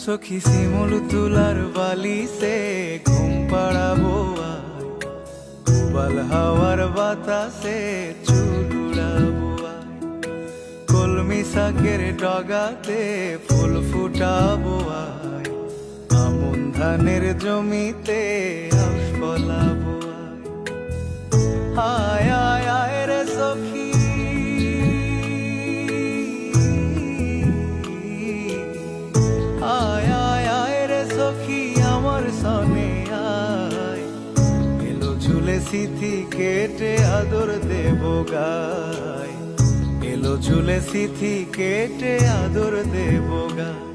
সখী শিমুল তুলার বালিতে ঘুম পাড়াবো আয়, উবাল হাওয়ার বাতাসে চুল উড়াবো আয়, কলমি শাকের ডগাতে ফুল ফুটাবো আয়, আমন ধানের জমিতে আশ ফলাবো আয়। আয় আয় আয় রে সখী, আয় আয় আয় রে সখী আমার সনে আয়, এলো ঝুলে সিথি কেটে আদর দেব গায়, এলো ঝুলে সিথি কেটে আদর দেব গায়।